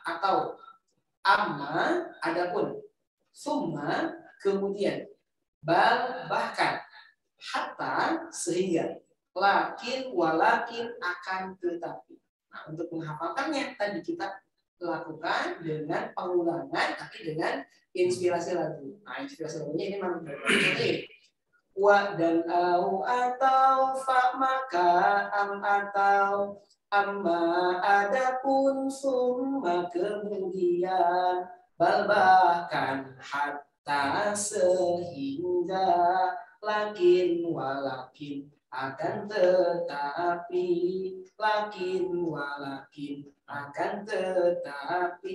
atau amma adapun, summa kemudian, bal bahkan, hatta sehingga, lakin walakin akan tetapi. Nah, untuk menghafalkannya tadi kita lakukan dengan pengulangan tapi dengan inspirasi lagu. Nah, inspirasi lagunya ini memang berarti wa dan au atau fa maka am atau amma adapun summa kemudian bal bahkan hatta sehingga lakin walakin akan tetapi lakin walakin akan tetapi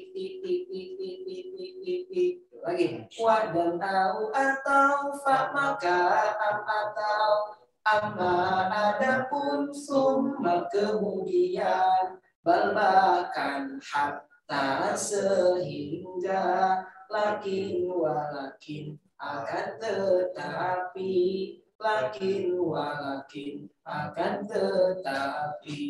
lagi wa dan au atau fa maka am atau amma adapun summa kemudian bal bahkan hatta sehingga lakin walakin akan tetapi lakin walakin akan tetapi.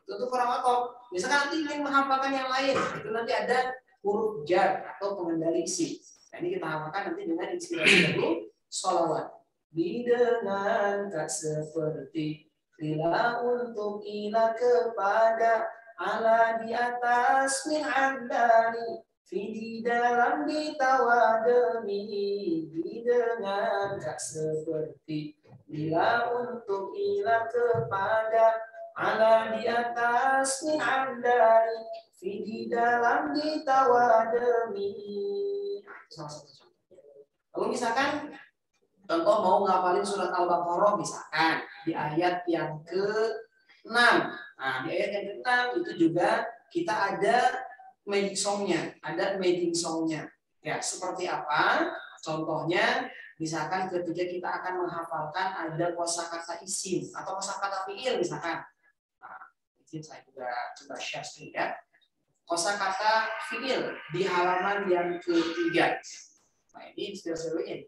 Itu untuk orang otot. Misalkan nanti ingin menghafalkan yang lain, itu nanti ada huruf jar atau pengendali isi. Nah, ini kita hafalkan nanti dengan inspirasi dulu sholawat. Didengar tak seperti bila untuk ila kepada ala di atas min andani di dalam ditawademi. Didengar tak seperti bila untuk ila kepada ala di atas min andani di dalam ditawademi. Salah satu contoh. Lalu misalkan contoh mau ngapalin surat Al-Baqarah misalkan di ayat yang ke-6. Nah, di ayat yang ke-6 itu juga kita ada magic song-nya, ada mating song-nya. Ya, seperti apa? Contohnya misalkan ketika kita akan menghafalkan ada kosakata isim atau kosakata fiil misalkan. Nah, ini saya juga coba share screen ya. Kosakata fiil di halaman yang ke-3. Nah, ini inspirasinya.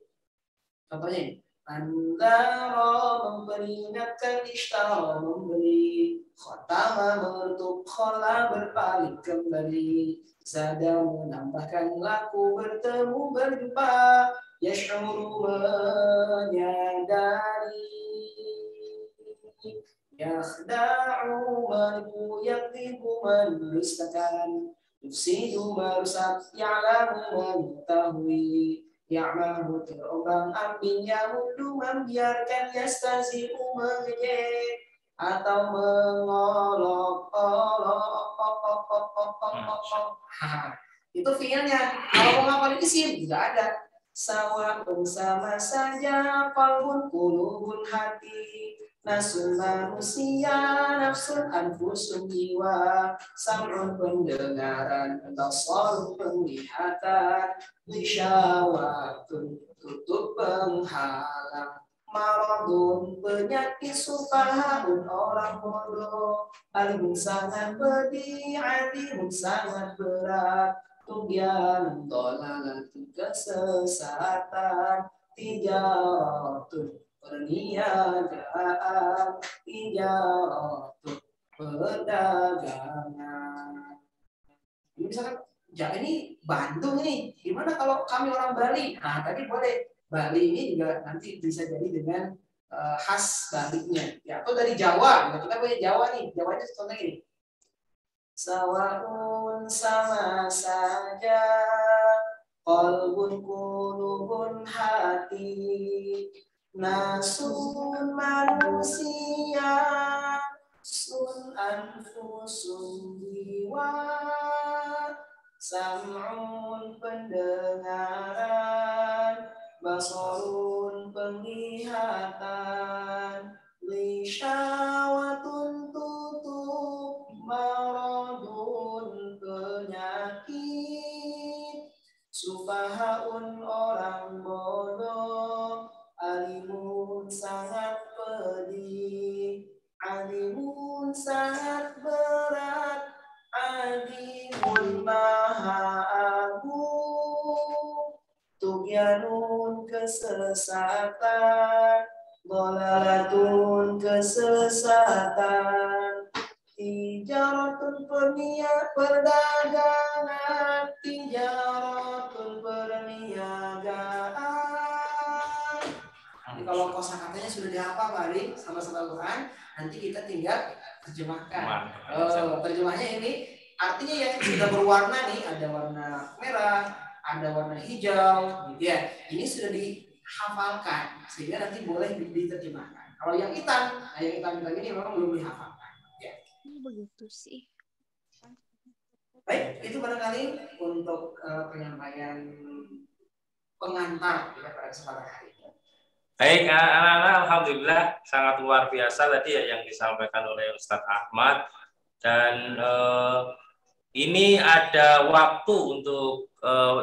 Contohnya ini. Andara memperingatkan, ishtara membeli, khotama menutup, khola berpaling kembali, zada menambahkan, laku bertemu berjumpa, yash'uru menyadari, yakhda'u menipu, yaktibu mendustakan, yufsidu merusak, ya'lamu mengetahui, ya'mahu terombang ambing, yamudu membiarkan, yastazi'u mengejek atau mengolok-olok. Itu fiilnya. Kalau mau ngapalin isim tidak ada. Sawa'un sama saja, qalbun qulubun hati, nasun manusia, nafsun anfusun jiwa, sam'un pendengaran, basarun penglihatan, lisyawatun tutup penghalang, maradun penyakit, sufahaun orang bodoh, alimun sangat pedih, alimun sangat berat, tugian dolalan kesesatan, tijaratun perniagaan, tijaratun perdagangan. Ini misalkan, ya ini Bandung nih, gimana kalau kami orang Bali? Nah tadi boleh, Bali ini juga nanti bisa jadi dengan khas Baliknya, ya atau dari Jawa, kita punya Jawa nih, Jawanya contohnya ini. Sawa'un sama saja, qalbun qulubun hati, nasun manusia, sun anfusun jiwa, sam'un pendengaran, basarun penglihatan, lisyawatun tutup, maradun penyakit, sufahaun orang bodoh, alimun sangat pedih, alimun sangat berat, alimun maha agung, tugyanun kesesatan, dolalatun kesesatan, tijaratun perdagangan, tijaratun perniagaan. Jadi kalau kosakatanya sudah dihafal Pak sama Al-Quran, nanti kita tinggal terjemahkan. Terjemahnya ini artinya yang sudah berwarna nih, ada warna merah, ada warna hijau, gitu ya. Ini sudah dihafalkan sehingga nanti boleh diterjemahkan. Kalau yang hitam, yang hitam ini memang belum dihafalkan. Ya. Begitu sih. Baik, itu barangkali untuk penyampaian pengantar pada kesempatan hari ini. Baik, anak-anak, alhamdulillah sangat luar biasa tadi ya yang disampaikan oleh Ustadz Ahmad. Dan ini ada waktu untuk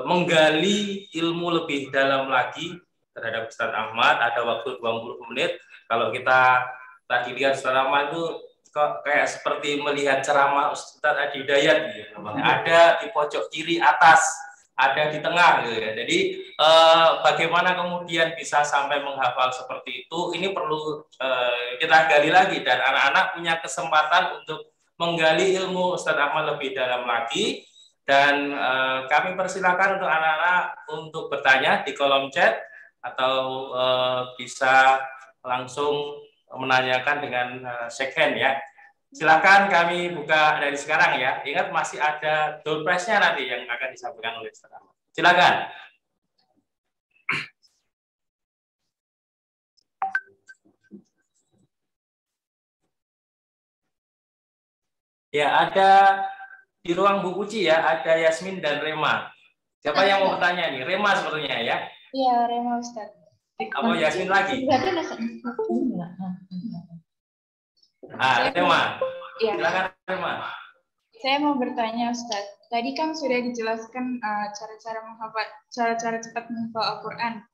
menggali ilmu lebih dalam lagi terhadap Ustadz Ahmad. Ada waktu 20 menit. Kalau kita tadi lihat Ustadz Ahmad itu kok kayak seperti melihat ceramah Ustadz Adi Hidayat gitu. Ada di pojok kiri atas, ada di tengah gitu ya. Jadi bagaimana kemudian bisa sampai menghafal seperti itu, ini perlu kita gali lagi, dan anak-anak punya kesempatan untuk menggali ilmu Ustadz Ahmad lebih dalam lagi. Dan kami persilakan untuk anak-anak untuk bertanya di kolom chat atau bisa langsung menanyakan dengan second ya. Silakan kami buka dari sekarang ya. Ingat masih ada door prize-nya nanti yang akan disampaikan oleh Ustaz Ahmad. Silakan. Ya, ada di ruang Bu Puji ya, ada Yasmin dan Rema. Siapa yang mau bertanya nih? Rema sepertinya ya. Iya, Rema Ustaz. Apa Yasmin lagi? Rema. Ya. Silakan Rema. Saya mau bertanya Ustaz. Tadi kan sudah dijelaskan cara-cara cepat menghafal Al-Quran.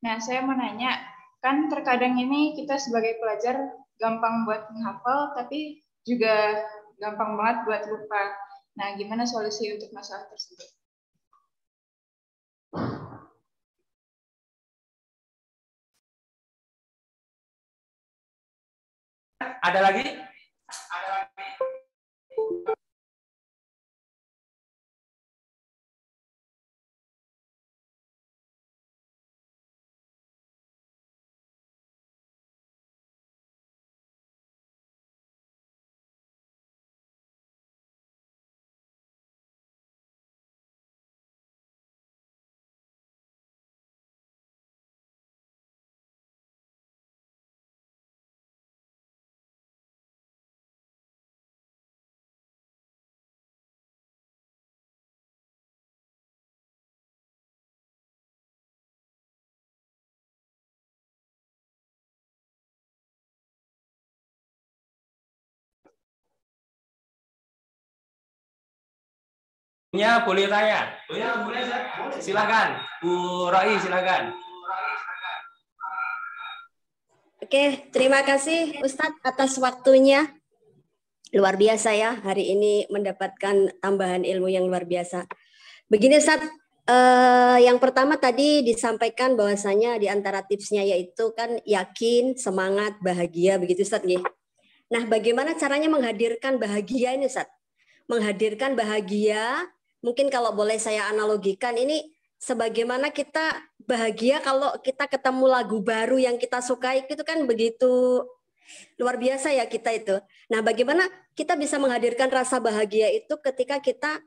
Nah, saya mau nanya, kan terkadang ini kita sebagai pelajar gampang buat menghafal, tapi juga gampang banget buat lupa. Nah, gimana solusi untuk masalah tersebut? Ada lagi? Ya, boleh tanya. Boleh. Silakan, Bu Roi, silakan. Oke, terima kasih Ustadz atas waktunya. Luar biasa ya, hari ini mendapatkan tambahan ilmu yang luar biasa. Begini Ustadz, yang pertama tadi disampaikan bahwasanya di antara tipsnya yaitu kan yakin, semangat, bahagia, begitu Ustadz ya. Nah, bagaimana caranya menghadirkan bahagia ini Ustadz? Menghadirkan bahagia, mungkin kalau boleh saya analogikan ini sebagaimana kita bahagia kalau kita ketemu lagu baru yang kita sukai, itu kan begitu luar biasa ya kita itu. Nah, bagaimana kita bisa menghadirkan rasa bahagia itu ketika kita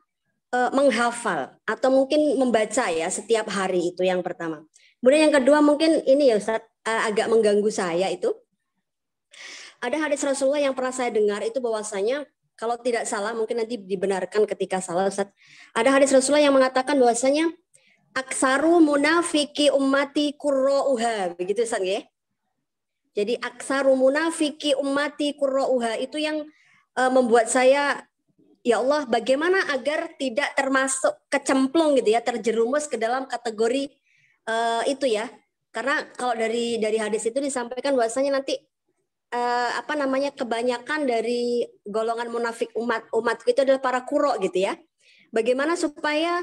menghafal atau mungkin membaca ya setiap hari, itu yang pertama. Kemudian yang kedua mungkin ini ya Ustadz, agak mengganggu saya itu. Ada hadis Rasulullah yang pernah saya dengar itu bahwasanya kalau tidak salah, mungkin nanti dibenarkan ketika salah Ustaz. Ada hadis Rasulullah yang mengatakan bahwasanya aksaru munafiki ummati qurra'uha, begitu Ustaz ya. Jadi aksaru munafiki ummati qurra'uha itu yang membuat saya, ya Allah, bagaimana agar tidak termasuk kecemplung gitu ya, terjerumus ke dalam kategori itu ya. Karena kalau dari hadis itu disampaikan bahwasanya nanti kebanyakan dari golongan munafik umat itu adalah para qurra gitu ya. Bagaimana supaya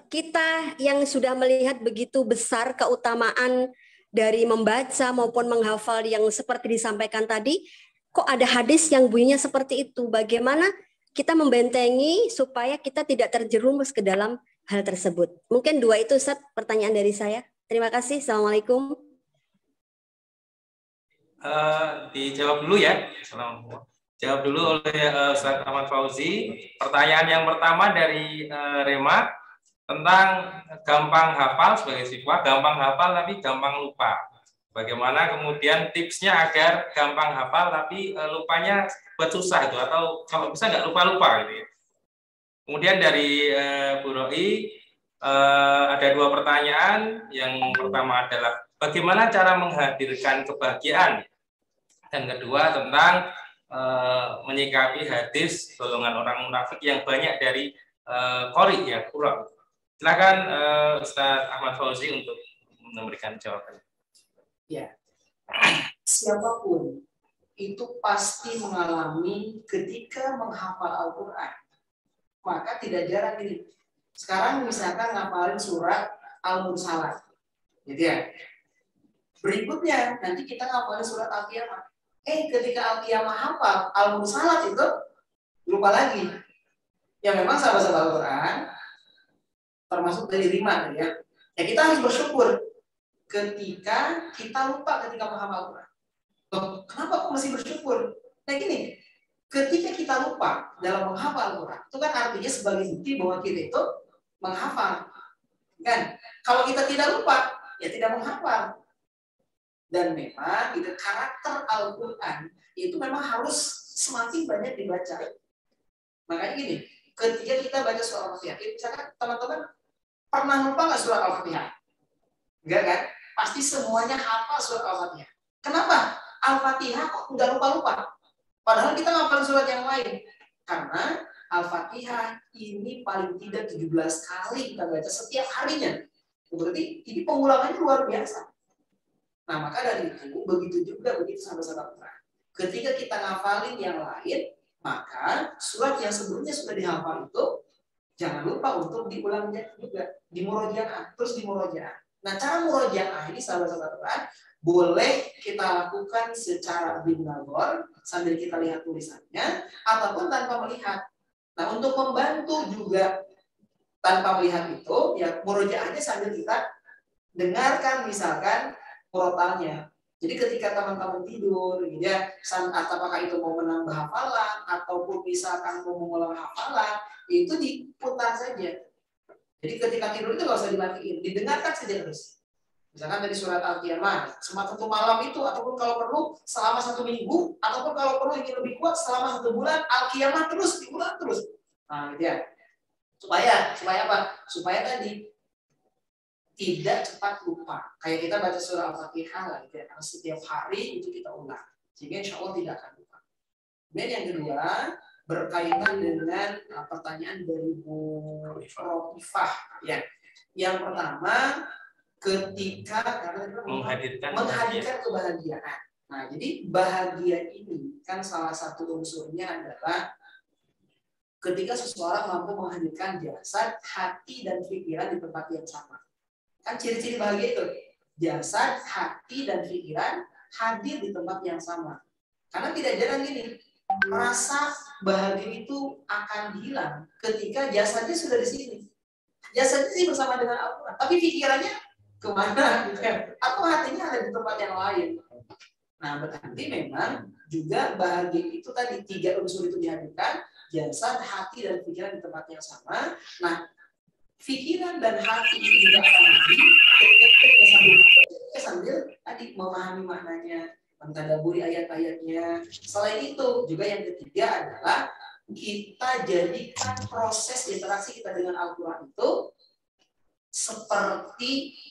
kita yang sudah melihat begitu besar keutamaan dari membaca maupun menghafal yang seperti disampaikan tadi, kok ada hadis yang bunyinya seperti itu? Bagaimana kita membentengi supaya kita tidak terjerumus ke dalam hal tersebut? Mungkin 2 itu Ustaz pertanyaan dari saya. Terima kasih. Assalamualaikum. Dijawab dulu ya. Assalamualaikum. Jawab dulu oleh Ustaz Ahmad Fauzi. Pertanyaan yang pertama dari Rema tentang gampang hafal sebagai siswa, gampang hafal tapi gampang lupa. Bagaimana kemudian tipsnya agar gampang hafal tapi lupanya buat susah itu, atau kalau bisa nggak lupa-lupa gitu ya. Kemudian dari Bu Roi ada 2 pertanyaan. Yang pertama adalah bagaimana cara menghadirkan kebahagiaan, dan kedua tentang menyikapi hadis golongan orang munafik yang banyak dari qori ya, qura. Silakan Ustaz Ahmad Fauzi untuk memberikan jawaban. Ya, siapapun itu pasti mengalami ketika menghafal Al-Quran. Maka tidak jarang ini. Sekarang misalkan ngapalin surat Al-Mursalat, gitu ya. Berikutnya nanti kita ngapalin surat Al-Qiyamah. Ketika Al-Qiyamah hafal Al-Mursalat itu lupa lagi. Ya memang sahabat-sahabat Al-Quran termasuk dari 5 ya. Ya kita harus bersyukur ketika kita lupa ketika menghafal Al-Quran. Kenapa kok masih bersyukur? Nah gini, ketika kita lupa dalam menghafal Al-Quran, itu kan artinya sebagai bukti bahwa kita itu menghafal. Kan? Kalau kita tidak lupa, ya tidak menghafal. Dan memang gitu, karakter Al-Quran itu memang harus semakin banyak dibaca. Makanya gini, ketika kita baca surah Al-Fatihah, misalkan teman-teman pernah lupa nggak surah Al-Fatihah? Enggak kan? Pasti semuanya hafal surah Al-Fatihah. Kenapa? Al-Fatihah kok nggak lupa-lupa? Padahal kita ngapalin surat yang lain. Karena Al-Fatihah ini paling tidak 17 kali kita baca setiap harinya. Berarti ini pengulangannya luar biasa. Nah maka dari itu, begitu juga begitu sahabat-sahabat Quran. Ketika kita ngafalin yang lain, maka surat yang sebelumnya sudah dihafal itu jangan lupa untuk diulangnya juga, di murojaah, terus di murojaah. Nah cara murojaah ini sahabat-sahabat Quran boleh kita lakukan secara bin-nazar sambil kita lihat tulisannya, ataupun tanpa melihat. Nah untuk membantu juga tanpa melihat itu, ya murojaahnya sambil kita dengarkan misalkan murotalnya. Jadi ketika teman-teman tidur, gitu ya, apakah itu mau menambah hafalan ataupun misalkan mau mengulang hafalan, itu diputar saja. Jadi ketika tidur itu nggak usah dimatiin, didengarkan saja terus. Misalkan dari surat Al-Qiyamah, satu malam itu, ataupun kalau perlu selama 1 minggu, ataupun kalau perlu ingin lebih kuat selama 1 bulan, Al-Qiyamah terus, diulang terus. Nah, gitu ya. Supaya apa? Supaya tadi tidak cepat lupa. Kayak kita baca surah Al-Fatihah lah, gitu ya. Karena setiap hari itu kita ulang. Sehingga insya Allah tidak akan lupa. Kemudian yang kedua, berkaitan dengan pertanyaan dari Bu Rofifah. Ya. Yang pertama, ketika menghadirkan kebahagiaan. Nah, jadi bahagia ini kan salah satu unsurnya adalah ketika seseorang mampu menghadirkan jasad, hati, dan pikiran di tempat yang sama. Kan ciri-ciri bahagia itu, jasad, hati, dan pikiran hadir di tempat yang sama. Karena tidak jarang gini, rasa bahagia itu akan hilang ketika jasadnya sudah di sini. Jasadnya sih bersama dengan Al-Quran, tapi pikirannya kemana gitu ya? Atau hatinya ada di tempat yang lain. Nah berarti memang juga bahagia itu tadi 3 unsur itu dihadirkan, jasad, hati, dan pikiran di tempat yang sama. Nah pikiran dan hati itu juga akan hadir ketika sambil tadi memahami maknanya, mentadaburi ayat-ayatnya. Selain itu juga yang ketiga adalah kita jadikan proses interaksi kita dengan Al-Quran itu seperti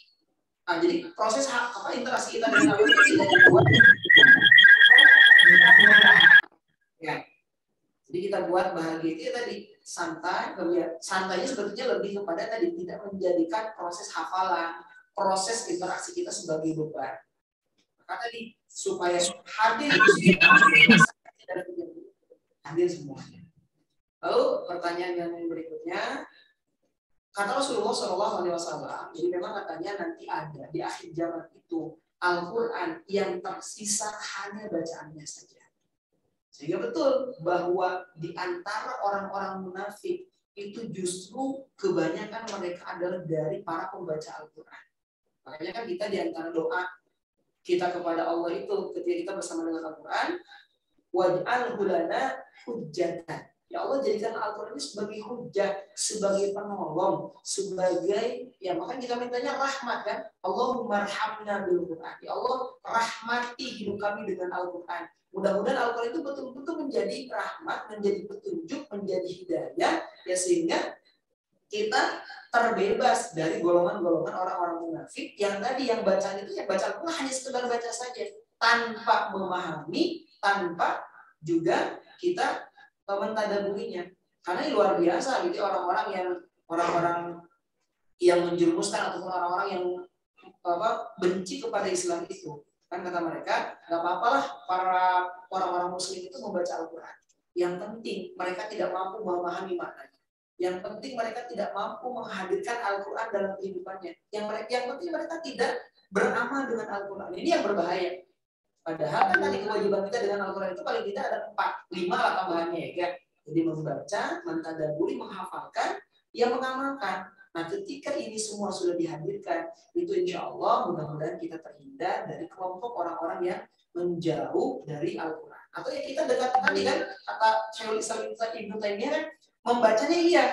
jadi proses interaksi kita dengan Al-Quran itu tidak dibuat ya. Jadi kita buat bahagia itu tadi santai, santainya sebetulnya lebih kepada tadi tidak menjadikan proses hafalan, proses interaksi kita sebagai beban. Maka tadi supaya hadir hadir semuanya. Lalu pertanyaan yang berikutnya, kata Rasulullah SAW, jadi memang katanya nanti ada di akhir zaman itu Al-Quran yang tersisa hanya bacaannya saja. Sehingga betul bahwa di antara orang-orang munafik itu justru kebanyakan mereka adalah dari para pembaca Al-Quran. Makanya kan kita di antara doa kita kepada Allah itu ketika kita bersama dengan Al-Quran, waj'alhu lana hujjatan. Ya Allah, jadikan Al-Quran ini sebagai hujjah, sebagai penolong, sebagai, ya makanya kita mintanya rahmat kan. Allahumma arhamna bil Quran. Ya Allah, rahmati hidup kami dengan Al-Quran. Mudah-mudahan Al-Quran itu betul-betul menjadi rahmat, menjadi petunjuk, menjadi hidayah, ya sehingga kita terbebas dari golongan-golongan orang-orang munafik yang tadi yang bacaan itu ya baca Al-Quran hanya sekedar baca saja tanpa memahami, tanpa juga kita mentadaburinya. Karena ini luar biasa gitu orang-orang yang menjerumuskan ataupun orang-orang yang benci kepada Islam itu. Kan kata mereka, nggak apa-apalah para orang-orang muslim itu membaca Al-Quran. Yang penting mereka tidak mampu memahami maknanya. Yang penting mereka tidak mampu menghadirkan Al-Quran dalam kehidupannya. Yang penting mereka tidak beramal dengan Al-Quran. Ini yang berbahaya. Padahal kan tadi kewajiban kita dengan Al-Quran itu paling tidak ada 4, 5 lah tambahannya ya kan. Jadi membaca, mentadaburi, menghafalkan, yang mengamalkan. Nah ketika ini semua sudah dihadirkan, itu insya Allah mudah-mudahan kita terhindar dari kelompok orang-orang yang menjauh dari Al-Quran. Atau ya kita dekat tadi kan, kata Syekhul Islam Ibnu Taimiyah kan, membacanya iya,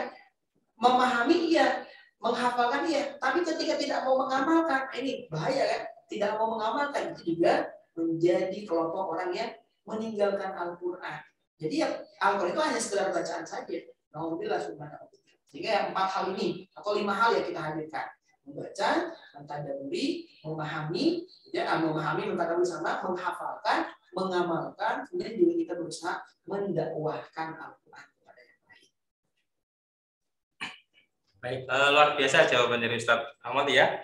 memahami iya, menghafalkan iya, tapi ketika tidak mau mengamalkan, ini bahaya kan? Tidak mau mengamalkan itu juga menjadi kelompok orang yang meninggalkan Al-Quran. Jadi ya Al-Quran itu hanya sekedar bacaan saja. Alhamdulillah subhanahu. Sehingga yang 4 hal ini atau 5 hal yang kita hadirkan: membaca, mentadaburi, memahami, mentadaburi sama menghafalkan, mengamalkan, kemudian juga kita berusaha mendakwahkan Al-Quran kepada yang lain. Baik, luar biasa jawaban dari Ustaz Ahmad ya.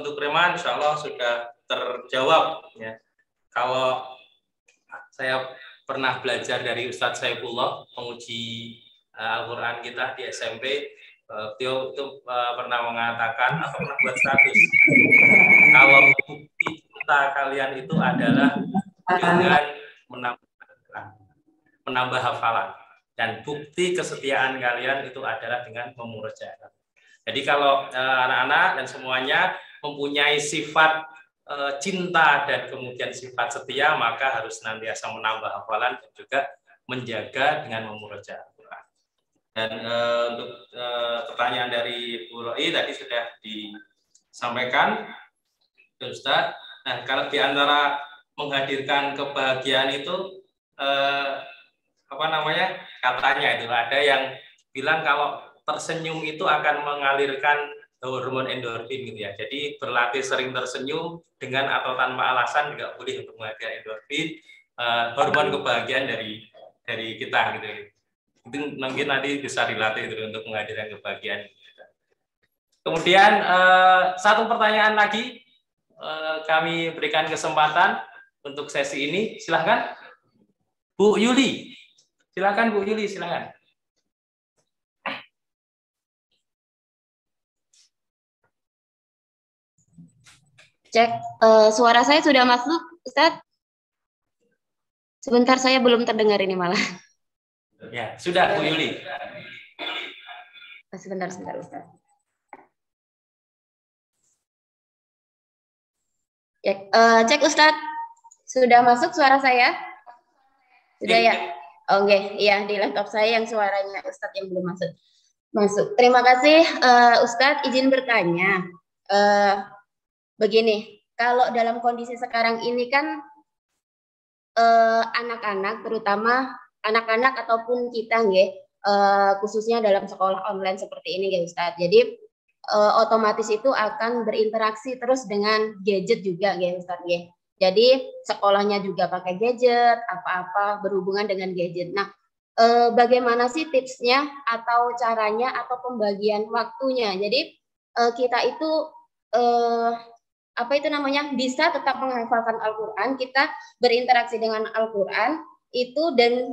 Untuk Reman insya Allah sudah terjawab ya. Kalau saya pernah belajar dari Ustadz Saifullah, penguji Al-Quran kita di SMP, beliau itu pernah mengatakan atau pernah buat status, kalau bukti cinta kalian itu adalah dengan menambah hafalan, dan bukti kesetiaan kalian itu adalah dengan memurojaah. Jadi kalau anak-anak dan semuanya mempunyai sifat cinta dan kemudian sifat setia, maka harus senantiasa menambah hafalan dan juga menjaga dengan memurojaah Al-Quran. Dan untuk pertanyaan dari Bu Roi tadi sudah disampaikan, Ustaz. Nah, kalau di antara menghadirkan kebahagiaan itu katanya itu ada yang bilang kalau tersenyum itu akan mengalirkan hormon endorfin gitu ya. Jadi berlatih sering tersenyum dengan atau tanpa alasan juga boleh untuk menghadirkan endorfin, hormon kebahagiaan dari kita gitu. Itu mungkin nanti bisa dilatih gitu untuk menghadirkan kebahagiaan. Kemudian satu pertanyaan lagi kami berikan kesempatan untuk sesi ini. Silahkan Bu Yuli. Silahkan Bu Yuli, silahkan. Cek, suara saya sudah masuk, Ustadz? Sebentar, saya belum terdengar ini malah. Ya, sudah Bu Yuli. Sebentar, Ustadz. Ya, cek Ustadz, sudah masuk suara saya? Sudah ya? Oke, iya di laptop saya yang suaranya Ustadz yang belum masuk. Terima kasih Ustadz, izin bertanya. Begini, kalau dalam kondisi sekarang ini kan anak-anak, terutama anak-anak ataupun kita khususnya dalam sekolah online seperti ini Ustadz. Jadi otomatis itu akan berinteraksi terus dengan gadget juga Ustadz. Jadi sekolahnya juga pakai gadget, apa-apa berhubungan dengan gadget. Nah, bagaimana sih tipsnya atau caranya atau pembagian waktunya? Jadi kita itu bisa tetap menghafalkan Al-Quran, kita berinteraksi dengan Al-Quran itu dan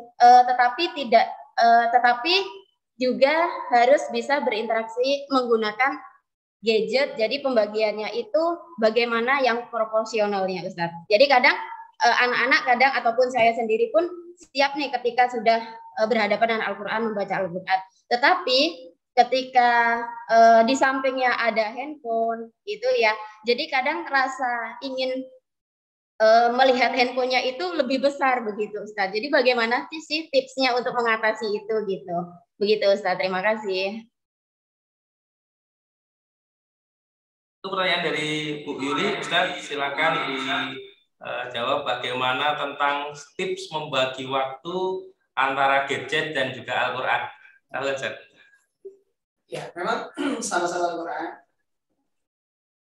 tetapi juga harus bisa berinteraksi menggunakan gadget. Jadi pembagiannya itu bagaimana yang proporsionalnya Ustaz. Jadi kadang anak-anak kadang ataupun saya sendiri pun siap nih ketika sudah berhadapan dengan Al-Quran, membaca Al-Quran. Tetapi ketika di sampingnya ada handphone gitu ya, jadi kadang rasa ingin melihat handphonenya itu lebih besar begitu Ustaz. Jadi bagaimana sih tipsnya untuk mengatasi itu gitu. Begitu Ustaz, terima kasih. Itu pertanyaan dari Bu Yuli, Ustaz, silakan dijawab bagaimana tentang tips membagi waktu antara gadget dan juga Al-Quran. Ustaz. Ya, memang sama-sama Al-Quran.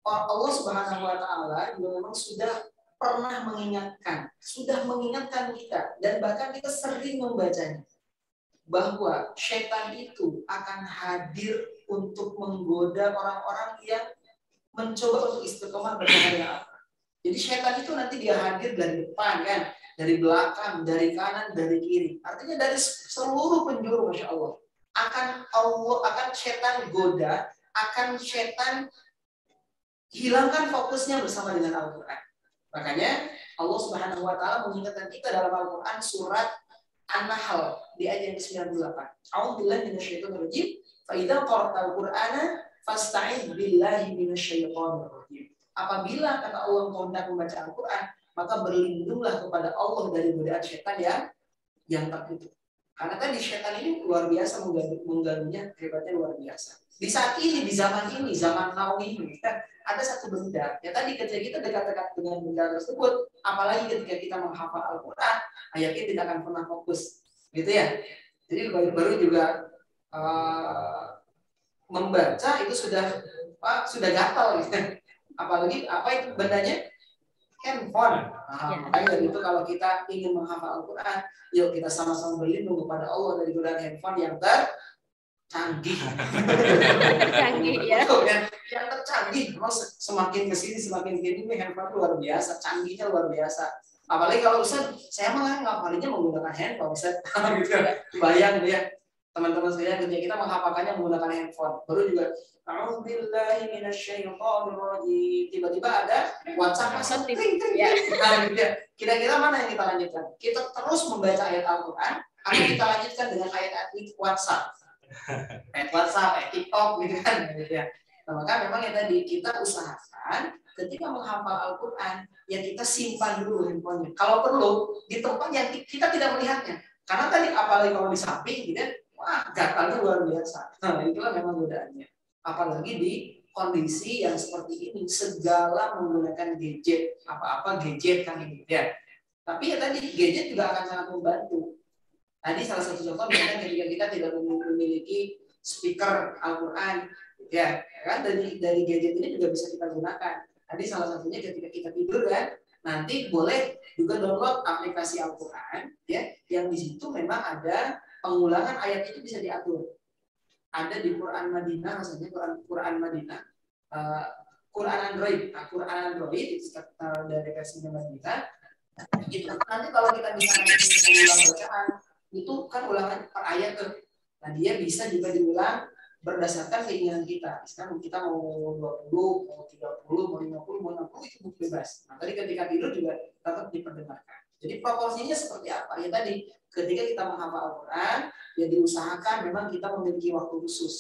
Allah Subhanahu wa Ta'ala juga memang sudah pernah mengingatkan kita, dan bahkan kita sering membacanya, bahwa setan itu akan hadir untuk menggoda orang-orang yang mencoba untuk istiqomah beribadah. Jadi setan itu nanti dia hadir dari depan kan, dari belakang, dari kanan, dari kiri. Artinya dari seluruh penjuru, Masya Allah. Akan setan goda, akan setan hilangkan fokusnya bersama dengan Al-Quran. Makanya Allah Subhanahu wa Ta'ala mengingatkan kita dalam Al-Quran surat An-Nahl di ayat yang ke-98. A'udzubillahi minasyaitonir rajim. Fa idza qara'tal Qur'ana fasta'id billahi minasyaitonir rajim. Apabila kata Allah engkau hendak membaca Al-Quran, maka berlindunglah kepada Allah dari godaan setan yang terkutuk. Karena tadi setan ini luar biasa mengganggunya, hebatnya luar biasa. Di saat ini, di zaman ini, zaman now ini, ada satu benda. Ya tadi ketika kita dekat-dekat dengan benda tersebut, apalagi ketika kita menghafal Al-Quran, ayatnya tidak akan pernah fokus, gitu ya. Jadi baru juga membaca itu sudah gatal, gitu. Apalagi apa itu bendanya? Handphone. Makanya dari itu kalau kita ingin menghafal Al-Quran, yuk kita sama-sama berlindung kepada Allah dari godaan handphone yang canggih. Canggih ya. Yang tercanggih. Memang semakin kesini semakin kini handphone luar biasa, canggihnya luar biasa. Apalagi kalau Ustaz, saya malah ngapalinnya menggunakan handphone, Ustaz. Gitu. Bayang ya, teman-teman saya ketika kita menghafalkannya menggunakan handphone. Baru juga A'udzubillahi minasyaitonir rajim. Tiba-tiba ada WhatsApp masuk kring. Nah, kira-kira mana yang kita lanjutkan? Kita terus membaca ayat Al-Quran atau kita lanjutkan dengan ayat-ayat WhatsApp? Ayat WhatsApp, ayat TikTok gitu kan, gitu ya. Nah, maka memang yang tadi kita usahakan ketika menghafal Al-Quran, ya kita simpan dulu handphonenya. Kalau perlu di tempat yang kita tidak melihatnya. Karena tadi apalagi kalau di samping, gitu, wah gatalnya luar biasa. Nah, itulah memang godaannya. Apalagi di kondisi yang seperti ini, segala menggunakan gadget, apa-apa gadget kan gitu ya. Tapi ya tadi gadget juga akan sangat membantu. Tadi salah satu contoh misalnya ketika kita tidak memiliki speaker Al-Quran, ya kan dari gadget ini juga bisa kita gunakan. Tadi salah satunya ketika kita tidur kan, nanti boleh juga download aplikasi Al-Quran, ya, yang di situ memang ada pengulangan ayat itu bisa diatur. Ada di Quran Madinah, maksudnya Quran Madinah, Quran Android. Nah, Quran Android itu dari versinya Madinah. Gitu. Nanti kalau kita bisa mengulang bacaan, itu kan ulangan per ayat tuh. Nah, dia bisa juga diulang berdasarkan keinginan kita. Misalkan kita mau 20, mau 30, mau 50, mau 60 itu bebas. Nah, tadi ketika tidur juga tetap diperdengarkan. Jadi proporsinya seperti apa? Ya tadi ketika kita menghafal Al-Quran, ya diusahakan memang kita memiliki waktu khusus.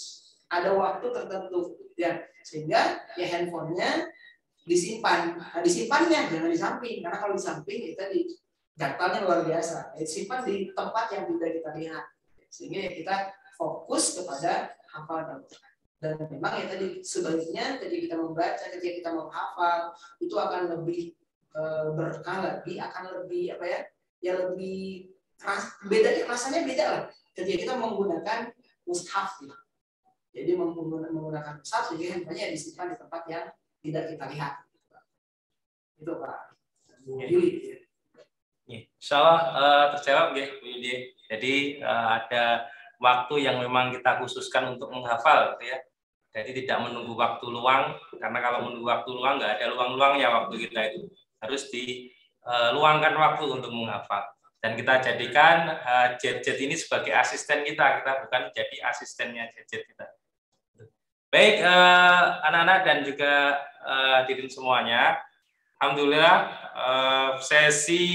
Ada waktu tertentu, ya sehingga ya handphonenya disimpan. Nah, disimpannya jangan di samping, karena kalau di samping ya tadi gatalnya luar biasa. Ya, simpan di tempat yang tidak kita lihat, sehingga ya kita fokus kepada hafalan Al-Quran. Dan memang ya tadi sebaliknya ketika kita membaca, ketika kita menghafal itu akan lebih berkah lagi, akan lebih apa ya? Ya lebih bedanya rasanya beda lah. Ketika kita menggunakan mushaf, gitu. Jadi menggunakan mushaf, jadi handphonenya disimpan di tempat yang tidak kita lihat. Itu Pak Yuli. Insya Allah terjawab ya Bu Yuli. Jadi ada waktu yang memang kita khususkan untuk menghafal, gitu ya. Jadi tidak menunggu waktu luang, karena kalau menunggu waktu luang nggak ada luang-luangnya waktu kita itu. Harus diluangkan waktu untuk menghafal. Dan kita jadikan gadget ini sebagai asisten kita bukan jadi asistennya gadget kita. Baik, anak-anak dan juga hadirin semuanya, Alhamdulillah sesi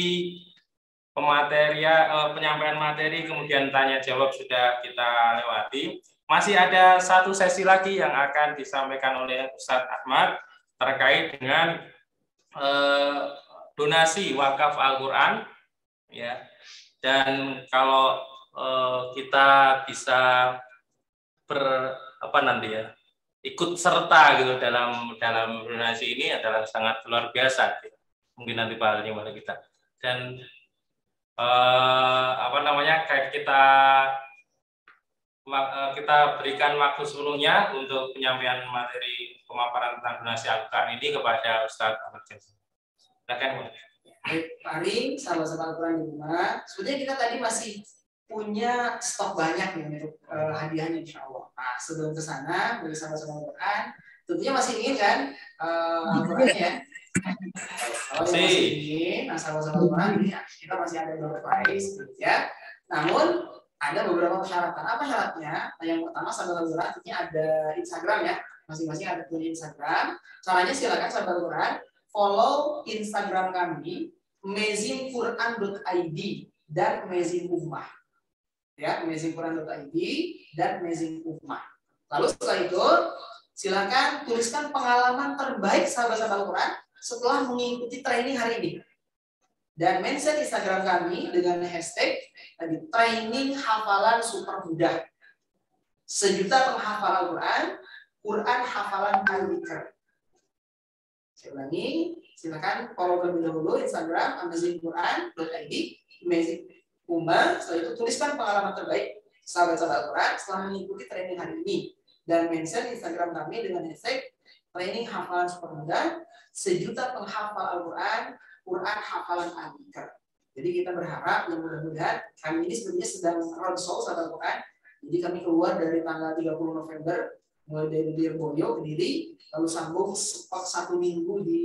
penyampaian materi kemudian tanya jawab sudah kita lewati. Masih ada satu sesi lagi yang akan disampaikan oleh Ustadz Ahmad terkait dengan donasi wakaf Al-Quran, ya. Dan kalau kita bisa ikut serta gitu dalam donasi ini adalah sangat luar biasa. Gitu. Mungkin nanti pahalanya pada kita. Dan kayak kita berikan waktu sepenuhnya untuk penyampaian materi pemaparan tentang donasi Al-Quran ini kepada Ustadz Ahmad Jamil. Silakan. Mari sahabat-sahabat Al-Quran di rumah. Sebenarnya kita tadi masih punya stok banyak nih untuk hadiahnya insya Allah. Nah, sebelum ke sana bagi sahabat-sahabat Al-Quran, tentunya masih ingin kan Al-Quran ya. Kalau masih ingin, nah sahabat-sahabat Al-Quran ini kita masih ada beberapa prize ya. Namun ada beberapa persyaratan. Apa syaratnya? Nah, yang pertama sahabat Al-Quran tentunya ada Instagram ya. Masing-masing ada punya Instagram. Caranya silakan sahabat Al-Quran follow Instagram kami amazingquran.id dan Amazing Ummah. Ya, amazingquran.id dan Amazing Ummah. Lalu setelah itu silakan tuliskan pengalaman terbaik sahabat-sahabat Al-Quran setelah mengikuti training hari ini. Dan mention Instagram kami dengan hashtag tadi training hafalan super mudah. 1 juta penghafal Al-Quran, Quran hafalan Al-Zikr. Saya ulangi, silakan follow terlebih dahulu Instagram amazingquran.id, Amazing Ummah. Setelah itu tuliskan pengalaman terbaik sahabat-sahabat Al-Quran setelah mengikuti training hari ini. Dan mention Instagram kami dengan hashtag training hafalan super mudah, 1 juta penghafal Al-Quran, Quran hafalan Al-Zikr. Jadi kita berharap yang mudah-mudahan kami ini sebenarnya sedang roadshow sahabat Al-Quran. Jadi kami keluar dari tanggal 30 November mulai dari Lirboyo, Kediri, lalu sambung 1 minggu di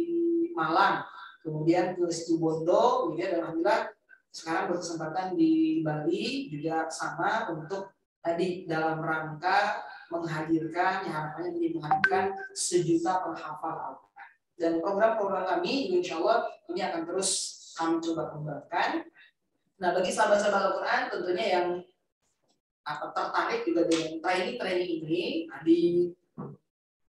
Malang, kemudian ke Situbondo, kemudian alhamdulillah sekarang berkesempatan di Bali juga sama untuk tadi dalam rangka menghadirkan, yang harapannya jadi menghadirkan 1 juta penghafal Al-Quran. Dan program-program kami insya Allah ini akan terus kami coba kembangkan. Nah, bagi sahabat-sahabat Al-Quran tentunya yang tertarik juga dengan training ini, nah, di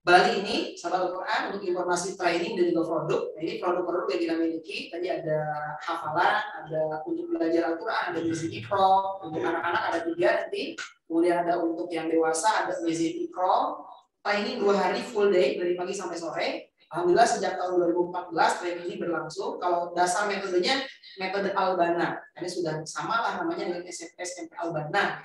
Bali ini sahabat Al-Quran untuk informasi training dan juga produk. Nah, ini produk-produk yang kita miliki. Tadi ada hafalan, ada untuk belajar Al-Quran, ada Amazing Iqra, untuk anak-anak ada 3 nanti. Kemudian ada untuk yang dewasa ada Amazing Iqra. Training 2 hari full day dari pagi sampai sore. Alhamdulillah sejak tahun 2014 training ini berlangsung. Kalau dasar metodenya metode Albana. Ini sudah sama lah namanya dengan SMP Albana.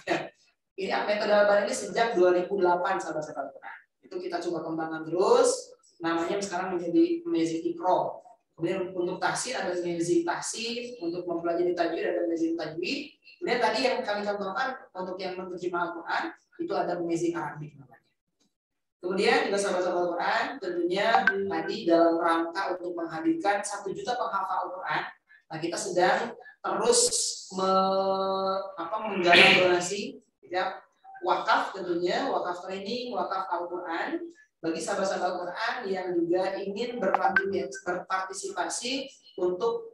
Ini metode Albana ini sejak 2008 sahabat-sahabat Al-Quran. Itu kita coba kembangkan terus. Namanya sekarang menjadi Amazing Iqra. Kemudian untuk tahsin ada Amazing Tahsin, untuk mempelajari tajwid ada Amazing Tajwid. Kemudian tadi yang kami contohkan untuk yang menerjemah Al-Quran itu ada Amazing Arabic namanya. Kemudian juga sahabat-sahabat Al-Quran tentunya tadi dalam rangka untuk menghadirkan 1 juta penghafal Al-Quran. Nah, kita sedang terus menggalang donasi ya, wakaf tentunya, wakaf training, wakaf Al-Quran bagi sahabat-sahabat Al-Quran yang juga ingin berpartisipasi untuk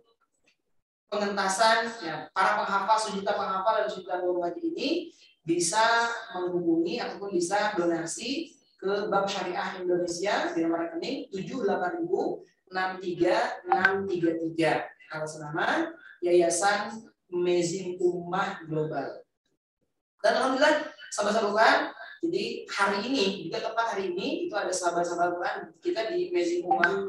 pengentasan ya, para penghafal 1 juta penghafal dan 1 juta nurul haji ini bisa menghubungi ataupun bisa donasi ke Bank Syariah Indonesia di nomor rekening 78.000.63633 atas nama Yayasan Amazing Ummah Global. Dan alhamdulillah sahabat-sahabat Al-Quran, jadi hari ini juga tepat hari ini itu ada sahabat-sahabat Al-Quran kita di Amazing Ummah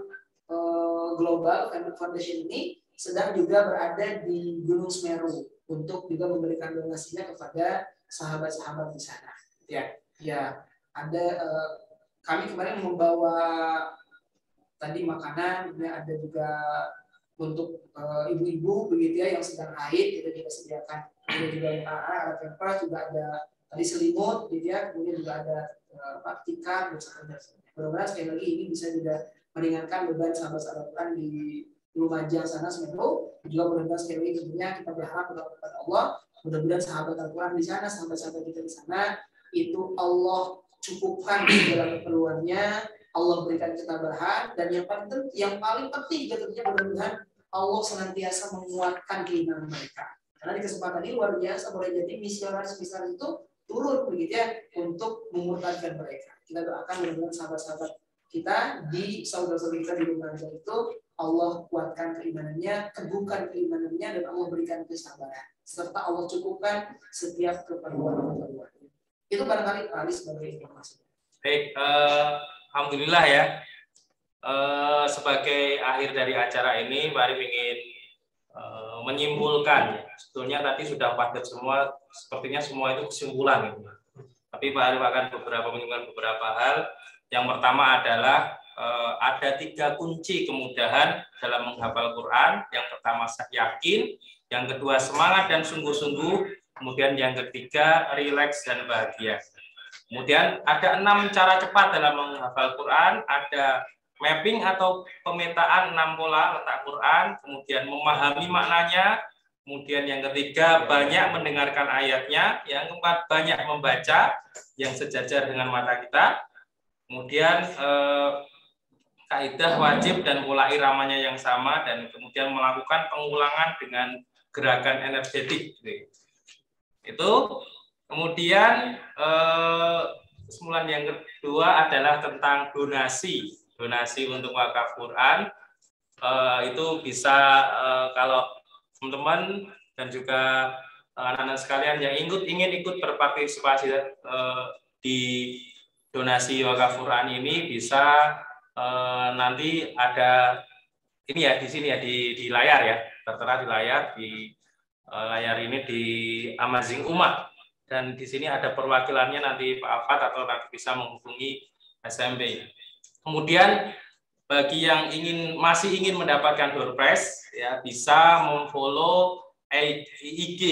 Global Foundation ini sedang juga berada di Gunung Semeru untuk juga memberikan donasinya kepada sahabat-sahabat di sana. Ya. Ada kami kemarin membawa tadi makanan, kemudian ada juga untuk ibu-ibu begitu ya yang sedang haid kita juga sediakan. Kemudian juga ada pampers, juga ada tadi selimut gitu ya, kemudian juga ada tikar dan sebagainya. Mudah-mudahan sekali lagi ini bisa juga meringankan beban sahabat-sahabat Quran di Lumajang sana Semeru. Juga mudah-mudahan sekali lagi tentunya kita berharap kepada Allah, mudah-mudahan sahabat Al-Quran di sana, sahabat-sahabat kita di sana itu Allah cukupkan segala keperluannya, Allah berikan ketabahan, dan yang paling penting tentunya mudah-mudahan Allah senantiasa menguatkan keimanan mereka. Karena di kesempatan ini luar biasa, boleh jadi misionaris itu turun begitu ya untuk memurtadkan mereka. Kita doakan mudah-mudahan sahabat-sahabat kita di saudara-saudara kita di Lumajang itu Allah kuatkan keimanannya, teguhkan keimanannya, dan Allah berikan kesabaran serta Allah cukupkan setiap keperluan-keperluan. Itu barangkali Ali sebagai informasi. Baik, alhamdulillah ya. Sebagai akhir dari acara ini, Pak Arif ingin menyimpulkan. Sebetulnya tadi sudah padat semua, sepertinya semua itu kesimpulan. Tapi Pak Arif akan menyimpulkan beberapa hal. Yang pertama adalah ada 3 kunci kemudahan dalam menghafal Quran. Yang pertama yakin, yang kedua semangat dan sungguh-sungguh, kemudian yang ketiga rileks dan bahagia. Kemudian ada 6 cara cepat dalam menghafal Quran, ada mapping atau pemetaan 6 pola letak Quran, kemudian memahami maknanya, kemudian yang ketiga banyak mendengarkan ayatnya, yang keempat banyak membaca yang sejajar dengan mata kita, kemudian kaidah wajib dan pola iramanya yang sama, dan kemudian melakukan pengulangan dengan gerakan energetik. Itu. Kemudian kesimpulan yang kedua adalah tentang donasi untuk wakaf Quran. Itu bisa kalau teman-teman dan juga anak-anak sekalian yang ingin ikut berpartisipasi di donasi wakaf Quran ini bisa nanti ada ini ya di sini ya di layar ya, tertera di layar ini di Amazing Ummah. Dan di sini ada perwakilannya, nanti Pak Afat atau nanti bisa menghubungi SMB. Kemudian bagi yang masih ingin mendapatkan door prize ya, bisa memfollow IG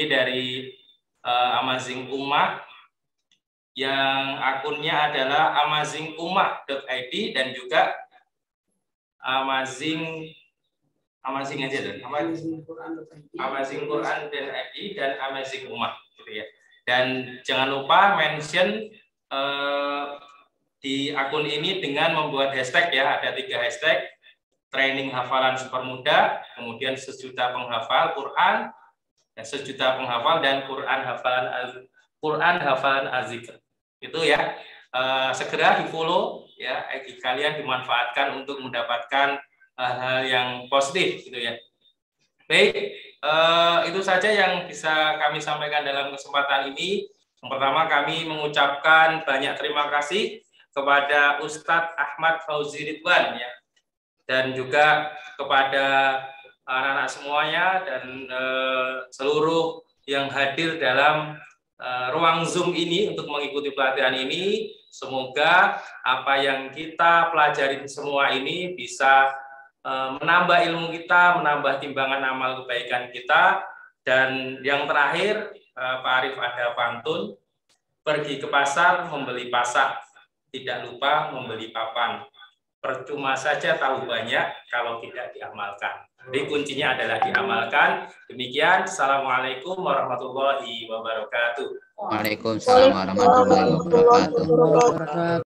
dari Amazing Ummah yang akunnya adalah amazingummah.id dan juga Amazing aja dan Amazing Quran.id dan Amazing Ummah gitu ya. Dan jangan lupa mention di akun ini dengan membuat hashtag ya, ada 3 hashtag: training hafalan super muda, kemudian sejuta penghafal Quran, sejuta penghafal, dan Quran hafalan azikr. Itu ya, segera di follow ya, IG kalian dimanfaatkan untuk mendapatkan hal-hal yang positif gitu ya. Baik, itu saja yang bisa kami sampaikan dalam kesempatan ini. Yang pertama, kami mengucapkan banyak terima kasih kepada Ustadz Ahmad Fauzi Ridwan ya, dan juga kepada anak-anak semuanya dan seluruh yang hadir dalam ruang Zoom ini untuk mengikuti pelatihan ini. Semoga apa yang kita pelajari semua ini bisa menambah ilmu kita, menambah timbangan amal kebaikan kita. Dan yang terakhir, Pak Arif ada pantun: pergi ke pasar membeli pasak, tidak lupa membeli papan. Percuma saja tahu banyak kalau tidak diamalkan. Jadi kuncinya adalah diamalkan. Demikian, Assalamualaikum warahmatullahi wabarakatuh. Waalaikumsalam warahmatullahi wabarakatuh.